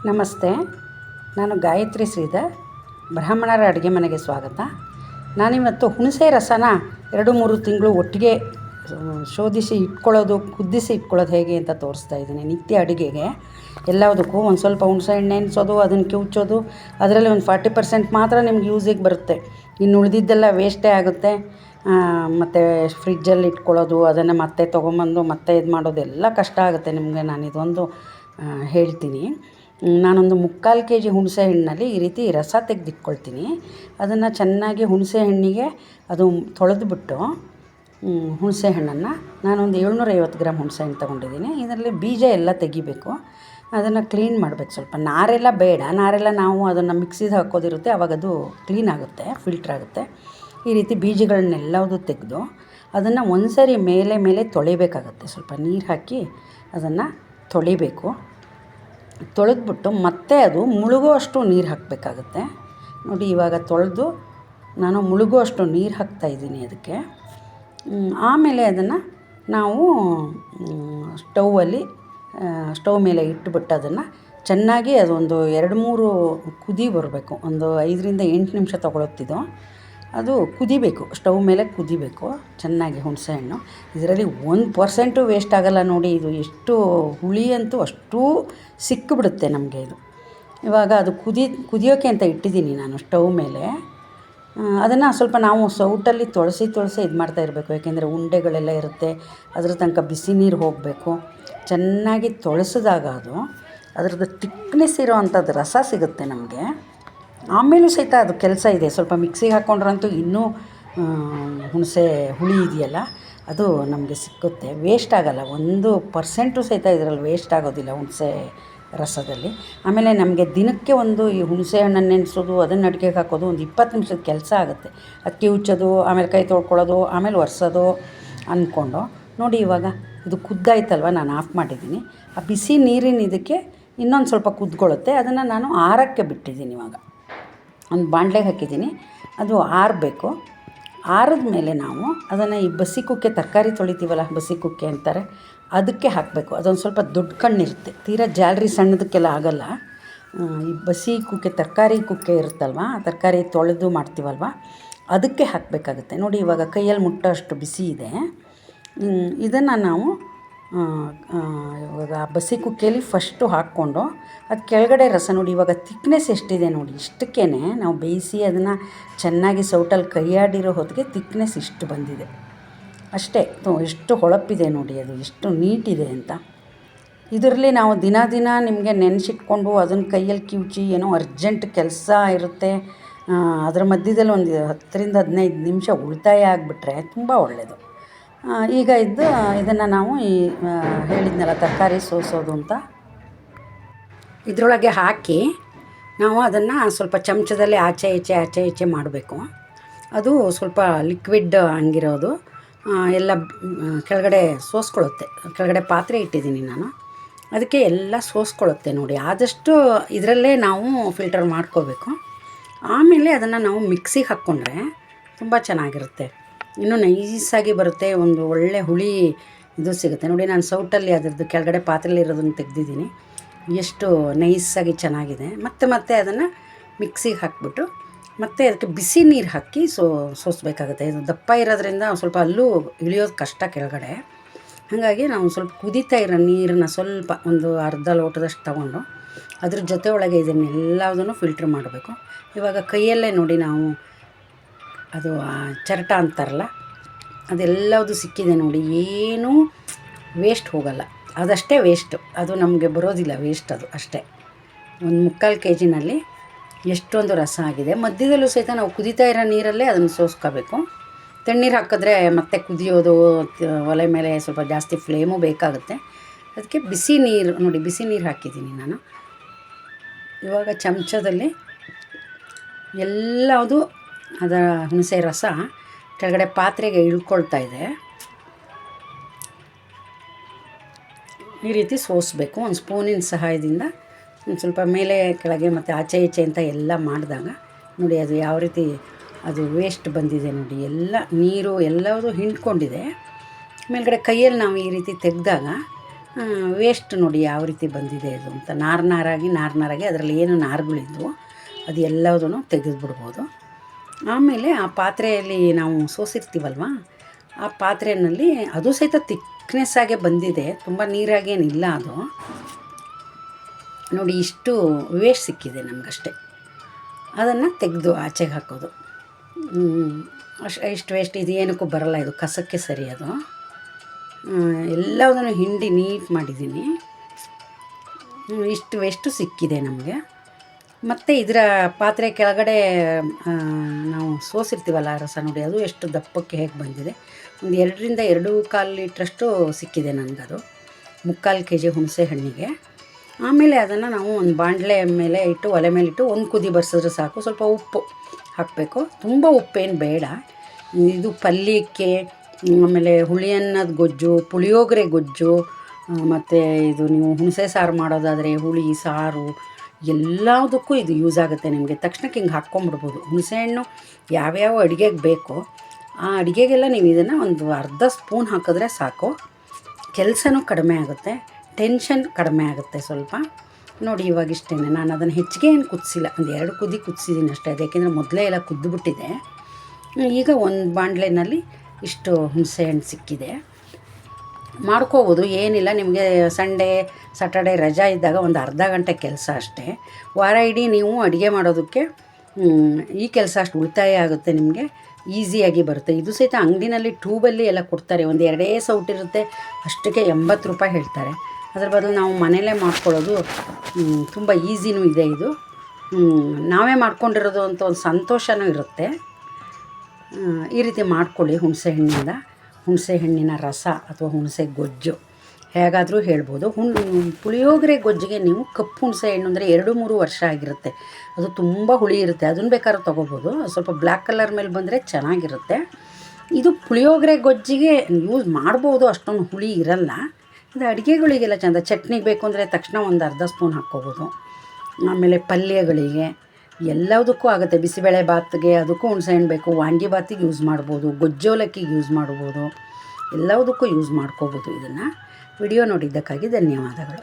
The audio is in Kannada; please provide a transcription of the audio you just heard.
ನಮಸ್ತೆ. ನಾನು ಗಾಯತ್ರಿ ಶ್ರೀಧರ್. ಬ್ರಾಹ್ಮಣರ ಅಡುಗೆ ಮನೆಗೆ ಸ್ವಾಗತ. ನಾನಿವತ್ತು ಹುಣಸೆ ರಸನ 2-3 ತಿಂಗಳು ಒಟ್ಟಿಗೆ ಶೋಧಿಸಿ ಇಟ್ಕೊಳ್ಳೋದು, ಕುದಿಸಿ ಇಟ್ಕೊಳ್ಳೋದು ಹೇಗೆ ಅಂತ ತೋರಿಸ್ತಾ ಇದ್ದೀನಿ. ನಿತ್ಯ ಅಡುಗೆಗೆ ಎಲ್ಲದಕ್ಕೂ ಒಂದು ಸ್ವಲ್ಪ ಹುಣಸೆ ಹಣ್ಣು ನೆನೆಸೋದು, ಅದನ್ನು ಕಿವುಚೋದು, ಅದರಲ್ಲಿ ಒಂದು 40% ಮಾತ್ರ ನಿಮ್ಗೆ ಯೂಸಿಗೆ ಬರುತ್ತೆ. ಇನ್ನು ಉಳಿದಿದ್ದೆಲ್ಲ ವೇಸ್ಟೇ ಆಗುತ್ತೆ. ಮತ್ತು ಫ್ರಿಜ್ಜಲ್ಲಿ ಇಟ್ಕೊಳ್ಳೋದು, ಅದನ್ನು ಮತ್ತೆ ತೊಗೊಂಬಂದು ಮತ್ತೆ ಇದು ಮಾಡೋದು ಎಲ್ಲ ಕಷ್ಟ ಆಗುತ್ತೆ ನಿಮಗೆ. ನಾನು ಇದೊಂದು ಹೇಳ್ತೀನಿ. ನಾನೊಂದು 3/4 kg ಹುಣಸೆ ಹಣ್ಣಲ್ಲಿ ಈ ರೀತಿ ರಸ ತೆಗೆದಿಟ್ಕೊಳ್ತೀನಿ. ಅದನ್ನು ಚೆನ್ನಾಗಿ ಹುಣಸೆ ಹಣ್ಣಿಗೆ ಅದು ತೊಳೆದ್ಬಿಟ್ಟು ಹುಣಸೆ ಹಣ್ಣನ್ನು ನಾನೊಂದು 750 ಗ್ರಾಮ್ ಹುಣಸೆ ಹಣ್ಣು ತೊಗೊಂಡಿದ್ದೀನಿ. ಇದರಲ್ಲಿ ಬೀಜ ಎಲ್ಲ ತೆಗಿಬೇಕು. ಅದನ್ನು ಕ್ಲೀನ್ ಮಾಡಬೇಕು. ಸ್ವಲ್ಪ ನಾರೆಲ್ಲ ಬೇಡ. ನಾರೆಲ್ಲ ನಾವು ಅದನ್ನು ಮಿಕ್ಸಿಗೆ ಹಾಕೋದಿರುತ್ತೆ, ಆವಾಗ ಅದು ಕ್ಲೀನ್ ಆಗುತ್ತೆ, ಫಿಲ್ಟ್ರ್ ಆಗುತ್ತೆ. ಈ ರೀತಿ ಬೀಜಗಳನ್ನೆಲ್ಲವುದು ತೆಗೆದು ಅದನ್ನು ಒಂದು ಸರಿ ಮೇಲೆ ತೊಳಿಬೇಕಾಗತ್ತೆ. ಸ್ವಲ್ಪ ನೀರು ಹಾಕಿ ಅದನ್ನು ತೊಳಿಬೇಕು. ತೊಳೆದ್ಬಿಟ್ಟು ಮತ್ತೆ ಅದು ಮುಳುಗುವಷ್ಟು ನೀರು ಹಾಕಬೇಕಾಗತ್ತೆ. ನೋಡಿ, ಇವಾಗ ತೊಳೆದು ನಾನು ಮುಳುಗುವಷ್ಟು ನೀರು ಹಾಕ್ತಾಯಿದ್ದೀನಿ ಅದಕ್ಕೆ. ಆಮೇಲೆ ಅದನ್ನು ನಾವು ಸ್ಟವ್ ಮೇಲೆ ಇಟ್ಬಿಟ್ಟು ಅದನ್ನು ಚೆನ್ನಾಗಿ ಅದೊಂದು 2-3 ಕುದಿ ಬರಬೇಕು. ಒಂದು 5-8 ನಿಮಿಷ ತೊಗೊಳುತ್ತಿದ್ದು. ಅದು ಕುದಿಬೇಕು, ಸ್ಟವ್ ಮೇಲೆ ಕುದಿಬೇಕು ಚೆನ್ನಾಗಿ ಹುಣಸೆ ಹಣ್ಣು. ಇದರಲ್ಲಿ 1% ವೇಸ್ಟ್ ಆಗೋಲ್ಲ ನೋಡಿ. ಇದು ಎಷ್ಟು ಹುಳಿ ಅಂತೂ ಅಷ್ಟೂ ಸಿಕ್ಕಿಬಿಡುತ್ತೆ ನಮಗೆ ಇದು. ಇವಾಗ ಅದು ಕುದಿಯೋಕ್ಕೆ ಅಂತ ಇಟ್ಟಿದ್ದೀನಿ ನಾನು ಸ್ಟವ್ ಮೇಲೆ. ಅದನ್ನು ಸ್ವಲ್ಪ ನಾವು ಸೌಟಲ್ಲಿ ತೊಳಸಿ ಇದು ಮಾಡ್ತಾ ಇರಬೇಕು. ಯಾಕೆಂದರೆ ಉಂಡೆಗಳೆಲ್ಲ ಇರುತ್ತೆ, ಅದ್ರ ತನಕ ಬಿಸಿ ನೀರು ಹೋಗಬೇಕು. ಚೆನ್ನಾಗಿ ತೊಳೆಸಿದಾಗ ಅದರದ್ದು ತಿಕ್ನೆಸ್ ಇರೋ ಅಂಥದ್ದು ರಸ ಸಿಗುತ್ತೆ ನಮಗೆ. ಆಮೇಲೂ ಸಹಿತ ಅದು ಕೆಲಸ ಇದೆ. ಸ್ವಲ್ಪ ಮಿಕ್ಸಿಗೆ ಹಾಕ್ಕೊಂಡ್ರಂತೂ ಇನ್ನೂ ಹುಣಸೆ ಹುಳಿ ಇದೆಯಲ್ಲ, ಅದು ನಮಗೆ ಸಿಕ್ಕುತ್ತೆ. ವೇಸ್ಟ್ ಆಗೋಲ್ಲ. 1% ಸಹಿತ ಇದರಲ್ಲಿ ವೇಸ್ಟ್ ಆಗೋದಿಲ್ಲ ಹುಣಸೆ ರಸದಲ್ಲಿ. ಆಮೇಲೆ ನಮಗೆ ದಿನಕ್ಕೆ ಈ ಹುಣಸೆ ಹಣ್ಣನ್ನು ನೆನೆಸೋದು, ಅದನ್ನು ಅಡುಗೆಗೆ ಹಾಕೋದು ಒಂದು 20 ನಿಮಿಷದ ಕೆಲಸ ಆಗುತ್ತೆ. ಅದು ಕಿವುಚೋದು, ಆಮೇಲೆ ಕೈ ತೊಳ್ಕೊಳ್ಳೋದು, ಆಮೇಲೆ ಒರೆಸೋದು ಅಂದ್ಕೊಂಡು ನೋಡಿ. ಇವಾಗ ಇದು ಕುದ್ದಾಯ್ತಲ್ವ, ನಾನು ಆಫ್ ಮಾಡಿದ್ದೀನಿ. ಆ ಬಿಸಿ ನೀರಿನ ಇದಕ್ಕೆ ಇನ್ನೊಂದು ಸ್ವಲ್ಪ ಕುದ್ಕೊಳ್ಳುತ್ತೆ. ಅದನ್ನು ನಾನು ಆರಕ್ಕೆ ಬಿಟ್ಟಿದ್ದೀನಿ. ಇವಾಗ ಒಂದು ಬಾಣಲೆಗೆ ಹಾಕಿದ್ದೀನಿ, ಅದು ಆರಬೇಕು. ಆರಿದ ಮೇಲೆ ನಾವು ಅದನ್ನು ಈ ಬಸಿ ಕುಕ್ಕೆ, ತರಕಾರಿ ತೊಳಿತೀವಲ್ಲ ಬಸಿ ಕುಕ್ಕೆ ಅಂತಾರೆ, ಅದಕ್ಕೆ ಹಾಕಬೇಕು. ಅದೊಂದು ಸ್ವಲ್ಪ ದೊಡ್ಡ ಕಣ್ಣಿರುತ್ತೆ, ತೀರಾ ಜಾಲರಿ ಸಣ್ಣದಕ್ಕೆಲ್ಲ ಆಗೋಲ್ಲ. ಈ ಬಸಿ ಕುಕ್ಕೆ, ತರಕಾರಿ ಕುಕ್ಕೆ ಇರುತ್ತಲ್ವ, ತರಕಾರಿ ತೊಳೆದು ಮಾಡ್ತೀವಲ್ವ, ಅದಕ್ಕೆ ಹಾಕಬೇಕಾಗುತ್ತೆ. ನೋಡಿ, ಇವಾಗ ಕೈಯಲ್ಲಿ ಮುಟ್ಟೋ ಅಷ್ಟು ಬಿಸಿ ಇದೆ. ಇದನ್ನು ನಾವು ಇವಾಗ ಬಸಿ ಕುಕ್ಕೆಯಲ್ಲಿ ಫಸ್ಟು ಹಾಕ್ಕೊಂಡು ಅದು ಕೆಳಗಡೆ ರಸ ನೋಡಿ. ಇವಾಗ ತಿಕ್ನೆಸ್ ಎಷ್ಟಿದೆ ನೋಡಿ. ಇಷ್ಟಕ್ಕೇ ನಾವು ಬೇಯಿಸಿ ಅದನ್ನು ಚೆನ್ನಾಗಿ ಸೌಟಲ್ಲಿ ಕೈಯಾಡಿರೋ ಹೊತ್ತಿಗೆ ತಿಕ್ನೆಸ್ ಇಷ್ಟು ಬಂದಿದೆ ಅಷ್ಟೇ. ಎಷ್ಟು ಹೊಳಪಿದೆ ನೋಡಿ, ಅದು ಎಷ್ಟು ನೀಟಿದೆ ಅಂತ. ಇದರಲ್ಲಿ ನಾವು ದಿನ ನಿಮಗೆ ನೆನೆಸಿಟ್ಕೊಂಡು ಅದನ್ನು ಕೈಯಲ್ಲಿ ಕಿವುಚಿ ಏನೋ ಅರ್ಜೆಂಟ್ ಕೆಲಸ ಇರುತ್ತೆ, ಅದರ ಮಧ್ಯದಲ್ಲಿ ಒಂದು 10-15 ನಿಮಿಷ ಉಳಿತಾಯ ಆಗಿಬಿಟ್ರೆ ತುಂಬ ಒಳ್ಳೆಯದು. ಈಗ ಇದನ್ನು ನಾವು ಹೇಳಿದ್ನಲ್ಲ ತರಕಾರಿ ಸೋಸೋದು ಅಂತ, ಇದರೊಳಗೆ ಹಾಕಿ ನಾವು ಅದನ್ನು ಸ್ವಲ್ಪ ಚಮಚದಲ್ಲಿ ಆಚೆ ಈಚೆ ಮಾಡಬೇಕು. ಅದು ಸ್ವಲ್ಪ ಲಿಕ್ವಿಡ್ ಹಂಗಿರೋದು ಎಲ್ಲ ಕೆಳಗಡೆ ಸೋಸ್ಕೊಳ್ಳುತ್ತೆ. ಕೆಳಗಡೆ ಪಾತ್ರೆ ಇಟ್ಟಿದ್ದೀನಿ ನಾನು, ಅದಕ್ಕೆ ಎಲ್ಲ ಸೋಸ್ಕೊಳ್ಳುತ್ತೆ ನೋಡಿ. ಆದಷ್ಟು ಇದರಲ್ಲೇ ನಾವು ಫಿಲ್ಟರ್ ಮಾಡ್ಕೋಬೇಕು. ಆಮೇಲೆ ಅದನ್ನು ನಾವು ಮಿಕ್ಸಿಗೆ ಹಾಕ್ಕೊಂಡ್ರೆ ತುಂಬ ಚೆನ್ನಾಗಿರುತ್ತೆ. ಇನ್ನೂ ನೈಸಾಗಿ ಬರುತ್ತೆ. ಒಂದು ಒಳ್ಳೆ ಹುಳಿ ಇದು ಸಿಗುತ್ತೆ ನೋಡಿ. ನಾನು ಸೌಟಲ್ಲಿ ಅದರದ್ದು ಕೆಳಗಡೆ ಪಾತ್ರೆಯಲ್ಲಿ ಇರೋದನ್ನು ತೆಗೆದಿದ್ದೀನಿ. ಎಷ್ಟು ನೈಸಾಗಿ ಚೆನ್ನಾಗಿದೆ. ಮತ್ತೆ ಅದನ್ನು ಮಿಕ್ಸಿಗೆ ಹಾಕ್ಬಿಟ್ಟು ಮತ್ತೆ ಅದಕ್ಕೆ ಬಿಸಿ ನೀರು ಹಾಕಿ ಸೋಸಬೇಕಾಗುತ್ತೆ. ಇದು ದಪ್ಪ ಇರೋದ್ರಿಂದ ಸ್ವಲ್ಪ ಅಲ್ಲೂ ಇಳಿಯೋದು ಕಷ್ಟ ಕೆಳಗಡೆ. ಹಾಗಾಗಿ ನಾವು ಸ್ವಲ್ಪ ಕುದೀತಾ ಇರೋ ನೀರನ್ನು ಸ್ವಲ್ಪ ಒಂದು ಅರ್ಧ ಲೋಟದಷ್ಟು ತಗೊಂಡು ಅದ್ರ ಜೊತೆ ಒಳಗೆ ಇದನ್ನೆಲ್ಲದನ್ನು ಫಿಲ್ಟ್ರ್ ಮಾಡಬೇಕು. ಇವಾಗ ಕೈಯಲ್ಲೇ ನೋಡಿ, ನಾವು ಅದು ಚರಟ ಅಂತಾರಲ್ಲ, ಅದೆಲ್ಲದು ಸಿಕ್ಕಿದೆ ನೋಡಿ. ಏನೂ ವೇಸ್ಟ್ ಹೋಗಲ್ಲ. ಅದಷ್ಟೇ ವೇಸ್ಟು, ಅದು ನಮಗೆ ಬರೋದಿಲ್ಲ ವೇಸ್ಟ್. ಅದು ಅಷ್ಟೇ. ಒಂದು 3/4 kgನಲ್ಲಿ ಎಷ್ಟೊಂದು ರಸ ಆಗಿದೆ. ಮಧ್ಯದಲ್ಲೂ ಸಹಿತ ನಾವು ಕುದೀತಾ ಇರೋ ನೀರಲ್ಲೇ ಅದನ್ನು ಸೋಸ್ಕೋಬೇಕು. ತಣ್ಣೀರು ಹಾಕಿದ್ರೆ ಮತ್ತೆ ಕುದಿಯೋದು, ಒಲೆ ಮೇಲೆ ಸ್ವಲ್ಪ ಜಾಸ್ತಿ ಫ್ಲೇಮು ಬೇಕಾಗುತ್ತೆ. ಅದಕ್ಕೆ ಬಿಸಿ ನೀರು ನೋಡಿ, ಬಿಸಿ ನೀರು ಹಾಕಿದ್ದೀನಿ ನಾನು. ಇವಾಗ ಚಮಚದಲ್ಲಿ ಎಲ್ಲವುದು ಅದರ ಹುಣಸೆ ರಸ ಕೆಳಗಡೆ ಪಾತ್ರೆಗೆ ಇಳ್ಕೊಳ್ತಾ ಇದೆ. ಈ ರೀತಿ ಸೋಸಬೇಕು. ಒಂದು ಸ್ಪೂನಿನ ಸಹಾಯದಿಂದ ಒಂದು ಸ್ವಲ್ಪ ಮೇಲೆ ಕೆಳಗೆ ಮತ್ತು ಆಚೆ ಈಚೆ ಅಂತ ಎಲ್ಲ ಮಾಡಿದಾಗ ನೋಡಿ, ಅದು ಯಾವ ರೀತಿ ಅದು ವೇಸ್ಟ್ ಬಂದಿದೆ ನೋಡಿ. ಎಲ್ಲ ನೀರು ಎಲ್ಲವೂ ಹಿಂಡ್ಕೊಂಡಿದೆ. ಮೇಲ್ಗಡೆ ಕೈಯಲ್ಲಿ ನಾವು ಈ ರೀತಿ ತೆಗೆದಾಗ ವೇಸ್ಟ್ ನೋಡಿ ಯಾವ ರೀತಿ ಬಂದಿದೆ ಇದು ಅಂತ. ನಾರಾಗಿ ಅದರಲ್ಲಿ ಏನು ನಾರುಗಳಿದ್ವು ಅದು ಎಲ್ಲದೂ ತೆಗೆದುಬಿಡ್ಬೋದು. ಆಮೇಲೆ ಆ ಪಾತ್ರೆಯಲ್ಲಿ ನಾವು ಸೋಸಿರ್ತೀವಲ್ವ, ಆ ಪಾತ್ರೆಯಲ್ಲಿ ಅದು ಸಹಿತ ತಿಕ್ನೆಸ್ಸಾಗೆ ಬಂದಿದೆ, ತುಂಬ ನೀರಾಗೇನಿಲ್ಲ ಅದು. ನೋಡಿ ಇಷ್ಟು ವೇಸ್ಟ್ ಸಿಕ್ಕಿದೆ ನಮಗಷ್ಟೇ. ಅದನ್ನು ತೆಗೆದು ಆಚೆಗೆ ಹಾಕೋದು. ಇಷ್ಟು ವೇಸ್ಟ್ ಇದು ಏನಕ್ಕೂ ಬರೋಲ್ಲ, ಇದು ಕಸಕ್ಕೆ ಸರಿ ಅದು. ಎಲ್ಲದನ್ನು ಹಿಂಡಿ ನೀಟ್ ಮಾಡಿದ್ದೀನಿ. ಇಷ್ಟು ವೇಸ್ಟು ಸಿಕ್ಕಿದೆ ನಮಗೆ. ಮತ್ತು ಇದರ ಪಾತ್ರೆ ಕೆಳಗಡೆ ನಾವು ಸೋಸಿರ್ತೀವಲ್ಲ ರಸ, ನೋಡಿ ಅದು ಎಷ್ಟು ದಪ್ಪಕ್ಕೆ ಹೇಗೆ ಬಂದಿದೆ. ಒಂದು 2ರಿಂದ 2.25 ಲೀಟ್ರಷ್ಟು ಸಿಕ್ಕಿದೆ ನನಗದು, 3/4 kg ಹುಣಸೆ ಹಣ್ಣಿಗೆ. ಆಮೇಲೆ ಅದನ್ನು ನಾವು ಒಂದು ಬಾಣಲೆ ಮೇಲೆ ಇಟ್ಟು, ಒಲೆ ಮೇಲಿಟ್ಟು ಒಂದು ಕುದಿ ಬರ್ಸಿದ್ರೆ ಸಾಕು. ಸ್ವಲ್ಪ ಉಪ್ಪು ಹಾಕಬೇಕು, ತುಂಬ ಉಪ್ಪೇನು ಬೇಡ. ಇದು ಪಲ್ಯಕ್ಕೆ, ಆಮೇಲೆ ಹುಳಿ ಅನ್ನದ ಗೊಜ್ಜು, ಪುಳಿಯೋಗರೆ ಗೊಜ್ಜು, ಮತ್ತು ಇದು ನೀವು ಹುಣಸೆ ಸಾರು ಮಾಡೋದಾದರೆ ಹುಳಿ ಸಾರು ಎಲ್ಲದಕ್ಕೂ ಇದು ಯೂಸ್ ಆಗುತ್ತೆ ನಿಮಗೆ. ತಕ್ಷಣಕ್ಕೆ ಹಿಂಗೆ ಹಾಕ್ಕೊಂಬಿಡ್ಬೋದು. ಹುಣಸೆಹಣ್ಣು ಯಾವ್ಯಾವ ಅಡುಗೆಗೆ ಬೇಕೋ ಆ ಅಡುಗೆಗೆಲ್ಲ ನೀವು ಇದನ್ನು ಒಂದು ಅರ್ಧ ಸ್ಪೂನ್ ಹಾಕಿದ್ರೆ ಸಾಕು. ಕೆಲಸನೂ ಕಡಿಮೆ ಆಗುತ್ತೆ, ಟೆನ್ಷನ್ ಕಡಿಮೆ ಆಗುತ್ತೆ ಸ್ವಲ್ಪ. ನೋಡಿ ಇವಾಗ ಇಷ್ಟೇ, ನಾನು ಅದನ್ನು ಹೆಚ್ಚಿಗೆ ಏನು ಕುದಿಸಿಲ್ಲ, ಒಂದು 2 ಕುದಿ ಕುದಿಸಿದ್ದೀನಿ ಅಷ್ಟೇ. ಅದು ಯಾಕೆಂದರೆ ಮೊದಲೇ ಎಲ್ಲ ಕುದ್ದುಬಿಟ್ಟಿದೆ. ಈಗ ಒಂದು ಬಾಣಲೆನಲ್ಲಿ ಇಷ್ಟು ಹುಣಸೆ ಹಣ್ಣು ಸಿಕ್ಕಿದೆ. ಮಾಡ್ಕೋಬೋದು, ಏನಿಲ್ಲ. ನಿಮಗೆ ಸಂಡೇ ಸಾಟರ್ಡೆ ರಜಾ ಇದ್ದಾಗ ಒಂದು ಅರ್ಧ ಗಂಟೆ ಕೆಲಸ ಅಷ್ಟೇ. ವಾರ ಇಡೀ ನೀವು ಅಡುಗೆ ಮಾಡೋದಕ್ಕೆ ಈ ಕೆಲಸ ಅಷ್ಟು ಉಳಿತಾಯ ಆಗುತ್ತೆ ನಿಮಗೆ, ಈಸಿಯಾಗಿ ಬರುತ್ತೆ. ಇದು ಸಹಿತ ಅಂಗಡಿನಲ್ಲಿ ಟ್ಯೂಬಲ್ಲಿ ಎಲ್ಲ ಕೊಡ್ತಾರೆ, ಒಂದು 2 ಸೌಟಿರುತ್ತೆ, ಅಷ್ಟಕ್ಕೆ 80 ರೂಪಾಯಿ ಹೇಳ್ತಾರೆ. ಅದ್ರ ಬದಲು ನಾವು ಮನೆಯಲ್ಲೇ ಮಾಡ್ಕೊಳ್ಳೋದು ತುಂಬ ಈಸಿನೂ ಇದೆ. ಇದು ನಾವೇ ಮಾಡ್ಕೊಂಡಿರೋದು ಅಂತ ಒಂದು ಸಂತೋಷವೂ ಇರುತ್ತೆ. ಈ ರೀತಿ ಮಾಡ್ಕೊಳ್ಳಿ. ಹುಣಸೆ ಹಣ್ಣಿನ ರಸ ಅಥವಾ ಹುಣಸೆ ಗೊಜ್ಜು ಹೇಗಾದರೂ ಹೇಳ್ಬೋದು. ಪುಳಿಯೋಗರೆ ಗೊಜ್ಜಿಗೆ ನೀವು ಕಪ್ಪು ಹುಣಸೆ ಹಣ್ಣು ಅಂದರೆ 2-3 ವರ್ಷ ಆಗಿರುತ್ತೆ, ಅದು ತುಂಬ ಹುಳಿ ಇರುತ್ತೆ. ಅದನ್ನು ಬೇಕಾದ್ರೂ ತೊಗೋಬೋದು. ಸ್ವಲ್ಪ ಬ್ಲ್ಯಾಕ್ ಕಲರ್ ಮೇಲೆ ಬಂದರೆ ಚೆನ್ನಾಗಿರುತ್ತೆ. ಇದು ಪುಳಿಯೋಗರೆ ಗೊಜ್ಜಿಗೆ ಯೂಸ್ ಮಾಡ್ಬೋದು, ಅಷ್ಟೊಂದು ಹುಳಿ ಇರಲ್ಲ. ಇದು ಅಡುಗೆಗಳಿಗೆಲ್ಲ ಚೆಂದ. ಚಟ್ನಿಗೆ ಬೇಕು ಅಂದರೆ ತಕ್ಷಣ ಒಂದು ಅರ್ಧ ಸ್ಪೂನ್ ಹಾಕ್ಕೋಬೋದು. ಆಮೇಲೆ ಪಲ್ಯಗಳಿಗೆ ಎಲ್ಲದಕ್ಕೂ ಆಗುತ್ತೆ. ಬಿಸಿಬೇಳೆ ಬಾತ್ಗೆ ಅದಕ್ಕೂ ಹುಣಸೆಹಣ್ಣು ಬೇಕು, ವಾಂಗಿಬಾತಿಗೆ ಯೂಸ್ ಮಾಡ್ಬೋದು, ಗೊಜ್ಜೋಲಕ್ಕಿಗೆ ಯೂಸ್ ಮಾಡ್ಬೋದು, ಎಲ್ಲದಕ್ಕೂ ಯೂಸ್ ಮಾಡ್ಕೋಬೋದು. ಇದನ್ನು ವಿಡಿಯೋ ನೋಡಿದ್ದಕ್ಕಾಗಿ ಧನ್ಯವಾದಗಳು.